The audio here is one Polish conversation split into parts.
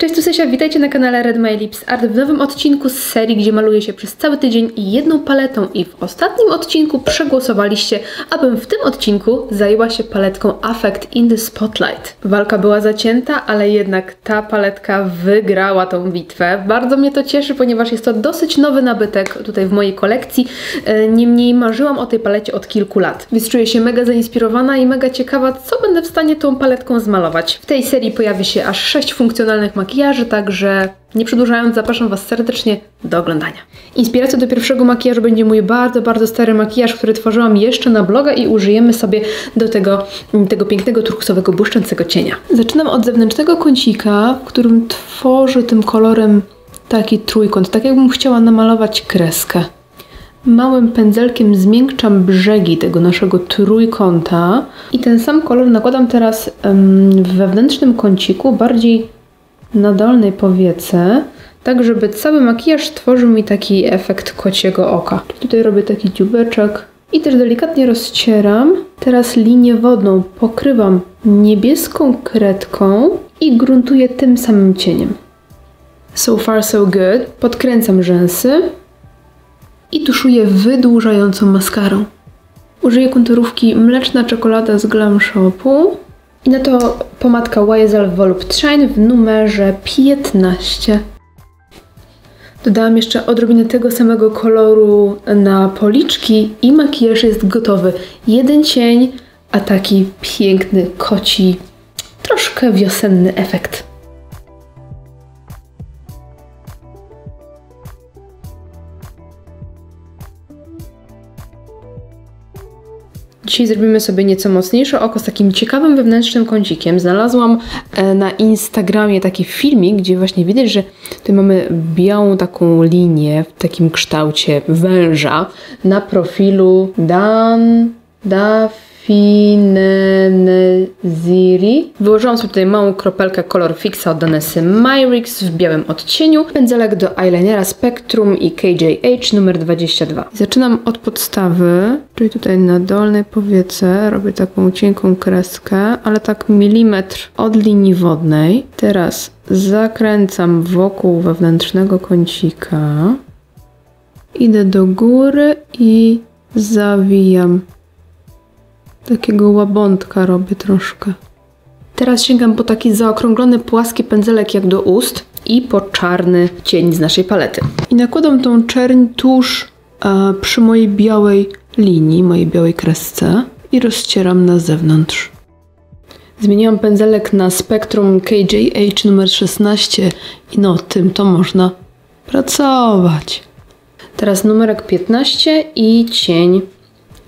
Cześć, tu Sesia, witajcie na kanale Red My Lips Art w nowym odcinku z serii, gdzie maluję się przez cały tydzień jedną paletą i w ostatnim odcinku przegłosowaliście, abym w tym odcinku zajęła się paletką Affect in the Spotlight. Walka była zacięta, ale jednak ta paletka wygrała tą bitwę. Bardzo mnie to cieszy, ponieważ jest to dosyć nowy nabytek tutaj w mojej kolekcji. Niemniej marzyłam o tej palecie od kilku lat, więc czuję się mega zainspirowana i mega ciekawa, co będę w stanie tą paletką zmalować. W tej serii pojawi się aż 6 funkcjonalnych makijaży, także nie przedłużając, zapraszam Was serdecznie do oglądania. Inspiracją do pierwszego makijażu będzie mój bardzo stary makijaż, który tworzyłam jeszcze na bloga i użyjemy sobie do tego pięknego turkusowego, błyszczącego cienia. Zaczynam od zewnętrznego kącika, w którym tworzę tym kolorem taki trójkąt, tak jakbym chciała namalować kreskę. Małym pędzelkiem zmiękczam brzegi tego naszego trójkąta i ten sam kolor nakładam teraz w wewnętrznym kąciku, bardziej na dolnej powiece, tak żeby cały makijaż tworzył mi taki efekt kociego oka. Tutaj robię taki dziubeczek i też delikatnie rozcieram. Teraz linię wodną pokrywam niebieską kredką i gruntuję tym samym cieniem. So far so good. Podkręcam rzęsy i tuszuję wydłużającą maskarą. Użyję konturówki Mleczna Czekolada z Glam Shopu. I na to pomadka YSL Volupte Shine w numerze 15. Dodałam jeszcze odrobinę tego samego koloru na policzki i makijaż jest gotowy. Jeden cień, a taki piękny, koci, troszkę wiosenny efekt. Dzisiaj zrobimy sobie nieco mocniejsze oko z takim ciekawym wewnętrznym kącikiem. Znalazłam na Instagramie taki filmik, gdzie właśnie widać, że tutaj mamy białą taką linię w takim kształcie węża na profilu Dafineneziri. Wyłożyłam sobie tutaj małą kropelkę Color Fixa od Danessy Myricks w białym odcieniu, pędzelek do eyelinera Spectrum i KJH numer 22. Zaczynam od podstawy, czyli tutaj na dolnej powiece robię taką cienką kreskę, ale tak milimetr od linii wodnej. Teraz zakręcam wokół wewnętrznego kącika, idę do góry i zawijam. Takiego łabątka robię troszkę. Teraz sięgam po taki zaokrąglony, płaski pędzelek jak do ust i po czarny cień z naszej palety. I nakładam tą czerń tuż przy mojej białej linii, mojej białej kresce i rozcieram na zewnątrz. Zmieniłam pędzelek na Spectrum KJH numer 16 i no tym to można pracować. Teraz numerek 15 i cień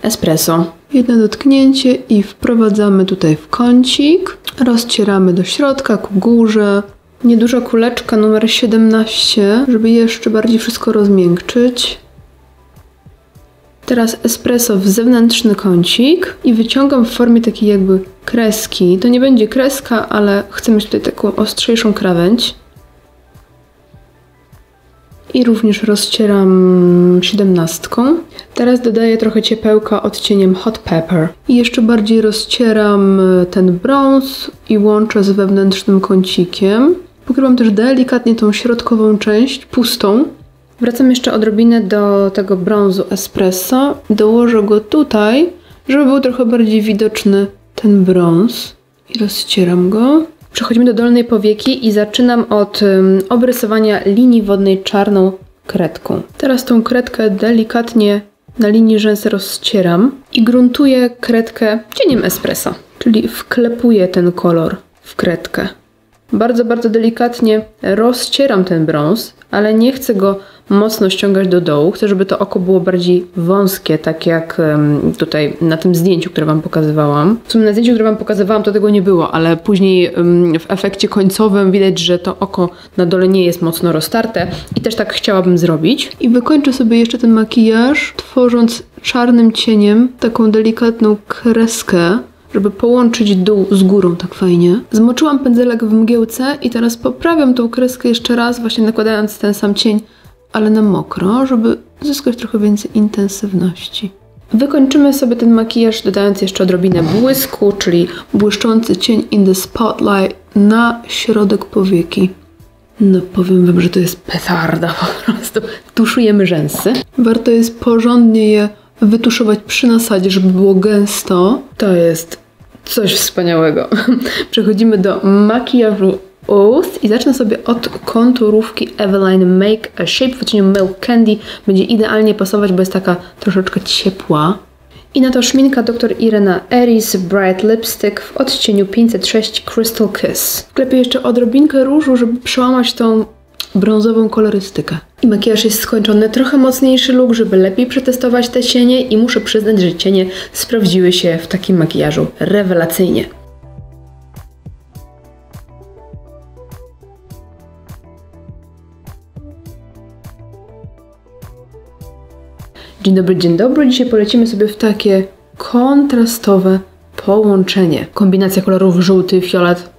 espresso. Jedno dotknięcie i wprowadzamy tutaj w kącik. Rozcieramy do środka, ku górze. Nieduża kuleczka numer 17, żeby jeszcze bardziej wszystko rozmiękczyć. Teraz espresso w zewnętrzny kącik i wyciągam w formie takiej jakby kreski. To nie będzie kreska, ale chcę mieć tutaj taką ostrzejszą krawędź. I również rozcieram 17. Teraz dodaję trochę ciepełka odcieniem Hot Pepper. I jeszcze bardziej rozcieram ten brąz i łączę z wewnętrznym kącikiem. Pokrywam też delikatnie tą środkową część, pustą. Wracam jeszcze odrobinę do tego brązu espresso. Dołożę go tutaj, żeby był trochę bardziej widoczny ten brąz. I rozcieram go. Przechodzimy do dolnej powieki i zaczynam od obrysowania linii wodnej czarną kredką. Teraz tą kredkę delikatnie na linii rzęsy rozcieram i gruntuję kredkę cieniem espresso, czyli wklepuję ten kolor w kredkę. Bardzo delikatnie rozcieram ten brąz, ale nie chcę go mocno ściągać do dołu. Chcę, żeby to oko było bardziej wąskie, tak jak tutaj na tym zdjęciu, które Wam pokazywałam. W sumie na zdjęciu, które Wam pokazywałam, to tego nie było, ale później w efekcie końcowym widać, że to oko na dole nie jest mocno roztarte i też tak chciałabym zrobić. I wykończę sobie jeszcze ten makijaż, tworząc czarnym cieniem taką delikatną kreskę, żeby połączyć dół z górą tak fajnie. Zmoczyłam pędzelek w mgiełce i teraz poprawiam tą kreskę jeszcze raz, właśnie nakładając ten sam cień, ale na mokro, żeby zyskać trochę więcej intensywności. Wykończymy sobie ten makijaż, dodając jeszcze odrobinę błysku, czyli błyszczący cień in the spotlight na środek powieki. No powiem wam, że to jest petarda po prostu. Tuszujemy rzęsy. Warto jest porządnie je wytuszować przy nasadzie, żeby było gęsto. To jest coś wspaniałego. Przechodzimy do makijażu ust i zacznę sobie od konturówki Eveline Make a Shape w odcieniu Milk Candy. Będzie idealnie pasować, bo jest taka troszeczkę ciepła. I na to szminka Dr. Irena Eris Bright Lipstick w odcieniu 506 Crystal Kiss. Wklepię jeszcze odrobinkę różu, żeby przełamać tą brązową kolorystykę. I makijaż jest skończony. Trochę mocniejszy look, żeby lepiej przetestować te cienie i muszę przyznać, że cienie sprawdziły się w takim makijażu rewelacyjnie. Dzień dobry. Dzisiaj polecimy sobie w takie kontrastowe połączenie. Kombinacja kolorów żółty, fiolet,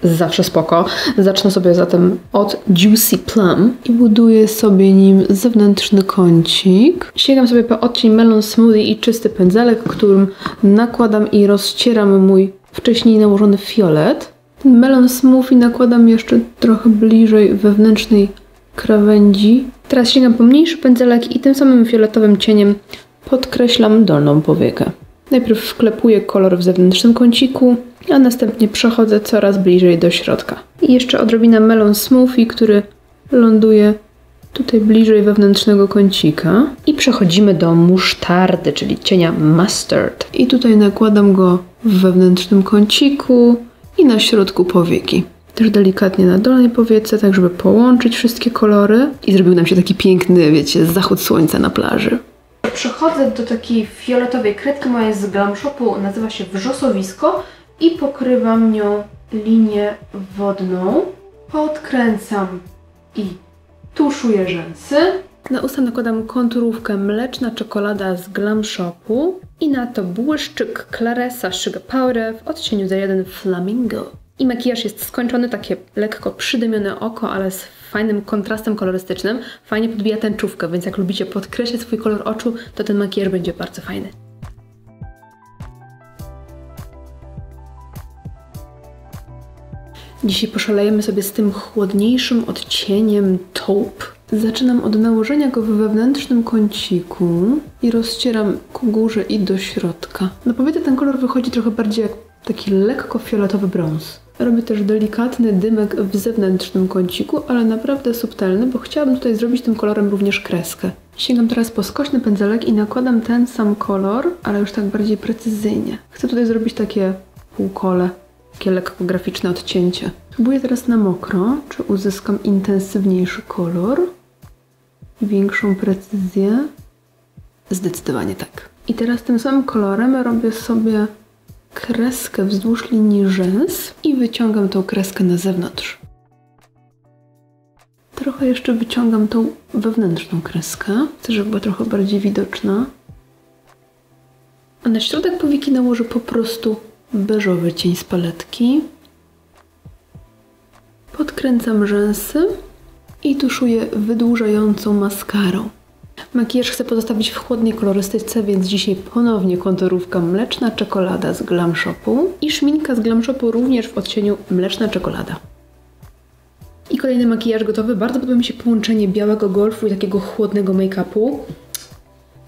zawsze spoko. Zacznę sobie zatem od Juicy Plum i buduję sobie nim zewnętrzny kącik. Sięgam sobie po odcień Melon Smoothie i czysty pędzelek, którym nakładam i rozcieram mój wcześniej nałożony fiolet. Ten Melon Smoothie nakładam jeszcze trochę bliżej wewnętrznej krawędzi. Teraz sięgam po mniejszy pędzelek i tym samym fioletowym cieniem podkreślam dolną powiekę. Najpierw wklepuję kolor w zewnętrznym kąciku, a następnie przechodzę coraz bliżej do środka. I jeszcze odrobina Melon Smoothie, który ląduje tutaj bliżej wewnętrznego kącika. I przechodzimy do musztardy, czyli cienia Mustard. I tutaj nakładam go w wewnętrznym kąciku i na środku powieki. Też delikatnie na dolnej powiece, tak żeby połączyć wszystkie kolory. I zrobił nam się taki piękny, wiecie, zachód słońca na plaży. Przechodzę do takiej fioletowej kredki, moja jest z Glam Shopu, nazywa się Wrzosowisko i pokrywam nią linię wodną. Podkręcam i tuszuję rzęsy. Na usta nakładam konturówkę Mleczna Czekolada z Glam Shopu i na to błyszczyk Claresa Sugar Powder w odcieniu 01 Flamingo. I makijaż jest skończony, takie lekko przydymione oko, ale z fajnym kontrastem kolorystycznym. Fajnie podbija tęczówkę, więc jak lubicie podkreślać swój kolor oczu, to ten makijaż będzie bardzo fajny. Dzisiaj poszalejemy sobie z tym chłodniejszym odcieniem Taupe. Zaczynam od nałożenia go w wewnętrznym kąciku i rozcieram ku górze i do środka. Na powiece ten kolor wychodzi trochę bardziej jak taki lekko fioletowy brąz. Robię też delikatny dymek w zewnętrznym kąciku, ale naprawdę subtelny, bo chciałabym tutaj zrobić tym kolorem również kreskę. Sięgam teraz po skośny pędzelek i nakładam ten sam kolor, ale już tak bardziej precyzyjnie. Chcę tutaj zrobić takie półkole, takie lekko graficzne odcięcie. Próbuję teraz na mokro, czy uzyskam intensywniejszy kolor i większą precyzję. Zdecydowanie tak. I teraz tym samym kolorem robię sobie kreskę wzdłuż linii rzęs i wyciągam tą kreskę na zewnątrz. Trochę jeszcze wyciągam tą wewnętrzną kreskę. Chcę, żeby była trochę bardziej widoczna. A na środek powieki nałożę po prostu beżowy cień z paletki. Podkręcam rzęsy i tuszuję wydłużającą maskarą. Makijaż chcę pozostawić w chłodnej kolorystyce, więc dzisiaj ponownie konturówka Mleczna Czekolada z Glam Shopu i szminka z Glam Shopu również w odcieniu Mleczna Czekolada. I kolejny makijaż gotowy. Bardzo podoba mi się połączenie białego golfu i takiego chłodnego make-upu.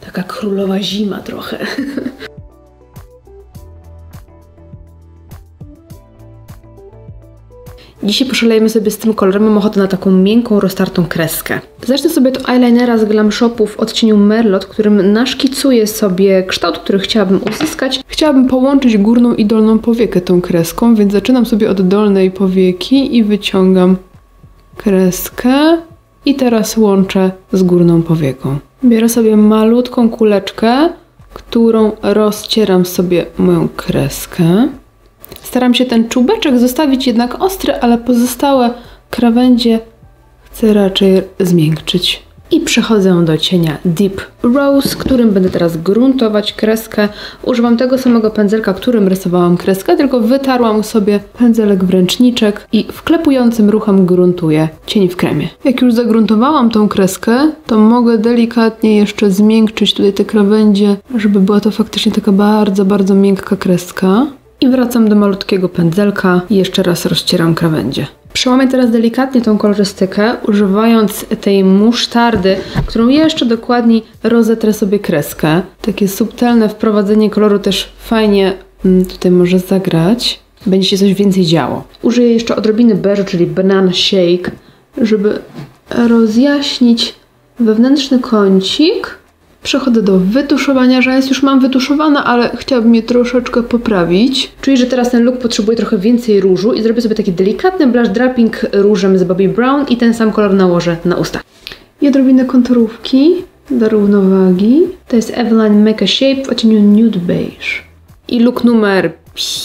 Taka królowa zima trochę. Dzisiaj poszalejemy sobie z tym kolorem, mam ochotę na taką miękką, roztartą kreskę. Zacznę sobie od eyelinera z Glam Shopu w odcieniu Merlot, którym naszkicuję sobie kształt, który chciałabym uzyskać. Chciałabym połączyć górną i dolną powiekę tą kreską, więc zaczynam sobie od dolnej powieki i wyciągam kreskę. I teraz łączę z górną powieką. Biorę sobie malutką kuleczkę, którą rozcieram sobie moją kreskę. Staram się ten czubeczek zostawić jednak ostry, ale pozostałe krawędzie chcę raczej zmiękczyć. I przechodzę do cienia Deep Rose, którym będę teraz gruntować kreskę. Używam tego samego pędzelka, którym rysowałam kreskę, tylko wytarłam sobie pędzelek w ręczniczek i wklepującym ruchem gruntuję cień w kremie. Jak już загruntowałam tą kreskę, to mogę delikatnie jeszcze zmiękczyć tutaj te krawędzie, żeby była to faktycznie taka bardzo, bardzo miękka kreska. I wracam do malutkiego pędzelka i jeszcze raz rozcieram krawędzie. Przełamię teraz delikatnie tą kolorystykę, używając tej musztardy, którą jeszcze dokładniej rozetrę sobie kreskę. Takie subtelne wprowadzenie koloru też fajnie tutaj może zagrać. Będzie się coś więcej działo. Użyję jeszcze odrobiny beżu, czyli banana shake, żeby rozjaśnić wewnętrzny kącik. Przechodzę do wytuszowania rzęs. Już mam wytuszowane, ale chciałabym je troszeczkę poprawić. Czuję, że teraz ten look potrzebuje trochę więcej różu i zrobię sobie taki delikatny blush draping różem z Bobbi Brown i ten sam kolor nałożę na usta. I odrobinę konturówki do równowagi. To jest Eveline Make a Shape w odcieniu Nude Beige. I look numer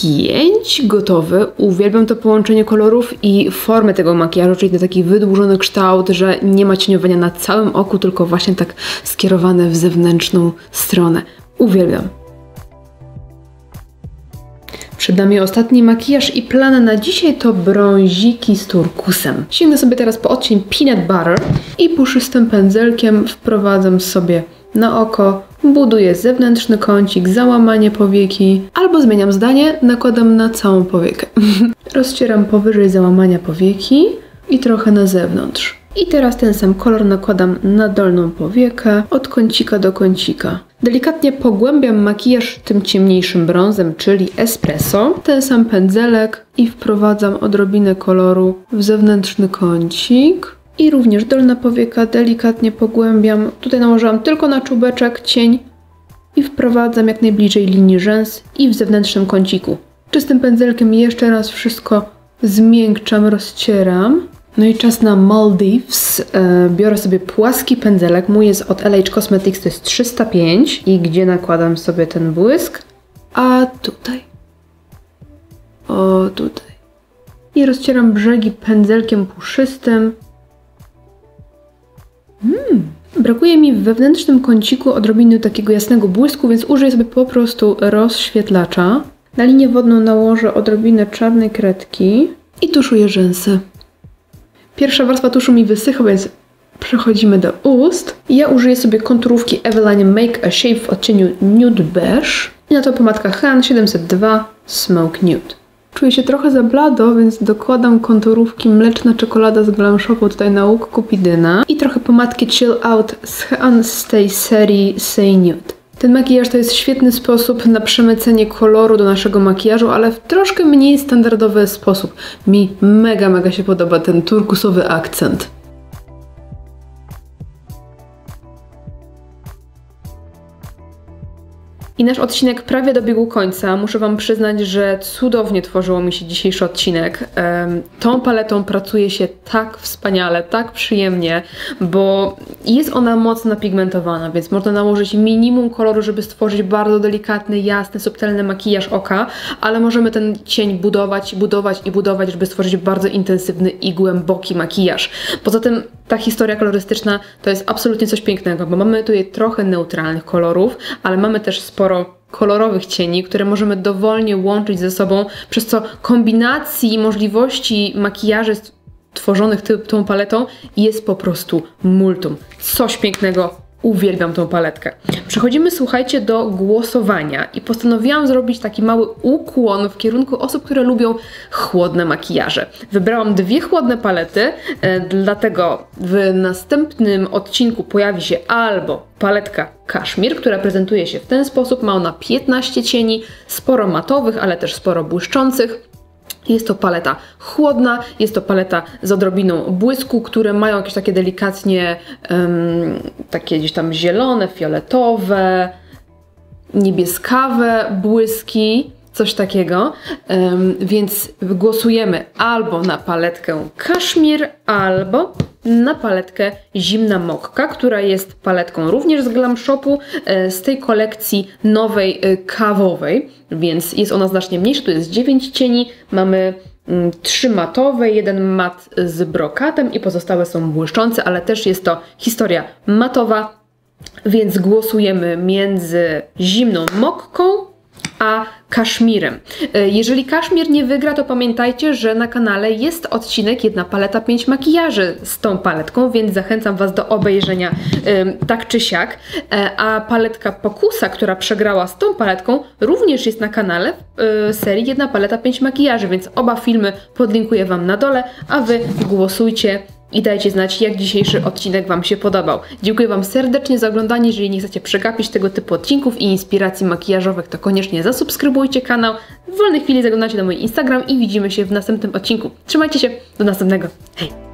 5 gotowy. Uwielbiam to połączenie kolorów i formy tego makijażu, czyli ten taki wydłużony kształt, że nie ma cieniowania na całym oku, tylko właśnie tak skierowane w zewnętrzną stronę. Uwielbiam. Przed nami ostatni makijaż i plan na dzisiaj to brąziki z turkusem. Sięgnę sobie teraz po odcień Peanut Butter i puszystym pędzelkiem wprowadzam sobie na oko, buduję zewnętrzny kącik, załamanie powieki, albo zmieniam zdanie, nakładam na całą powiekę. Rozcieram powyżej załamania powieki i trochę na zewnątrz. I teraz ten sam kolor nakładam na dolną powiekę, od kącika do kącika. Delikatnie pogłębiam makijaż tym ciemniejszym brązem, czyli espresso. Ten sam pędzelek i wprowadzam odrobinę koloru w zewnętrzny kącik. I również dolna powieka delikatnie pogłębiam. Tutaj nałożyłam tylko na czubeczek cień i wprowadzam jak najbliżej linii rzęs i w zewnętrznym kąciku. Czystym pędzelkiem jeszcze raz wszystko zmiękczam, rozcieram. No i czas na Maldives. Biorę sobie płaski pędzelek. Mój jest od LH Cosmetics, to jest 305. I gdzie nakładam sobie ten błysk? A tutaj. O, tutaj. I rozcieram brzegi pędzelkiem puszystym. Brakuje mi w wewnętrznym kąciku odrobiny takiego jasnego błysku, więc użyję sobie po prostu rozświetlacza. Na linię wodną nałożę odrobinę czarnej kredki i tuszuję rzęsy. Pierwsza warstwa tuszu mi wysycha, więc przechodzimy do ust. Ja użyję sobie konturówki Eveline Make a Shape w odcieniu Nude Beige. I na to pomadka Han 702 Smoke Nude. Czuję się trochę za blado, więc dokładam konturówki Mleczna Czekolada z Glam Shopu tutaj na łuk Kupidyna i trochę pomadki Chill Out z Han z tej serii Say Nude. Ten makijaż to jest świetny sposób na przemycenie koloru do naszego makijażu, ale w troszkę mniej standardowy sposób. Mi mega się podoba ten turkusowy akcent. I nasz odcinek prawie dobiegł końca. Muszę Wam przyznać, że cudownie tworzyło mi się dzisiejszy odcinek. Tą paletą pracuje się tak wspaniale, tak przyjemnie, bo jest ona mocno napigmentowana, więc można nałożyć minimum koloru, żeby stworzyć bardzo delikatny, jasny, subtelny makijaż oka, ale możemy ten cień budować, żeby stworzyć bardzo intensywny i głęboki makijaż. Poza tym ta historia kolorystyczna to jest absolutnie coś pięknego, bo mamy tutaj trochę neutralnych kolorów, ale mamy też sporo kolorowych cieni, które możemy dowolnie łączyć ze sobą, przez co kombinacji i możliwości makijaży tworzonych tą paletą jest po prostu multum. Coś pięknego. Uwielbiam tą paletkę. Przechodzimy, słuchajcie, do głosowania i postanowiłam zrobić taki mały ukłon w kierunku osób, które lubią chłodne makijaże. Wybrałam dwie chłodne palety, dlatego w następnym odcinku pojawi się albo paletka Kashmir, która prezentuje się w ten sposób. Ma ona 15 cieni, sporo matowych, ale też sporo błyszczących. Jest to paleta chłodna, jest to paleta z odrobiną błysku, które mają jakieś takie delikatnie, takie gdzieś tam zielone, fioletowe, niebieskawe błyski, coś takiego. Więc głosujemy albo na paletkę Kashmir, albo na paletkę Zimna Mokka, która jest paletką również z Glam Shopu, z tej kolekcji nowej kawowej, więc jest ona znacznie mniejsza, tu jest 9 cieni, mamy 3 matowe, 1 mat z brokatem i pozostałe są błyszczące, ale też jest to historia matowa, więc głosujemy między Zimną Mokką a kaszmirem. Jeżeli kaszmir nie wygra, to pamiętajcie, że na kanale jest odcinek 1 paleta 5 makijaży z tą paletką, więc zachęcam Was do obejrzenia tak czy siak. A paletka Pokusa, która przegrała z tą paletką, również jest na kanale serii 1 paleta 5 makijaży, więc oba filmy podlinkuję Wam na dole, a Wy głosujcie i dajcie znać, jak dzisiejszy odcinek Wam się podobał. Dziękuję Wam serdecznie za oglądanie. Jeżeli nie chcecie przegapić tego typu odcinków i inspiracji makijażowych, to koniecznie zasubskrybujcie kanał. W wolnej chwili zaglądajcie na mój Instagram i widzimy się w następnym odcinku. Trzymajcie się, do następnego. Hej!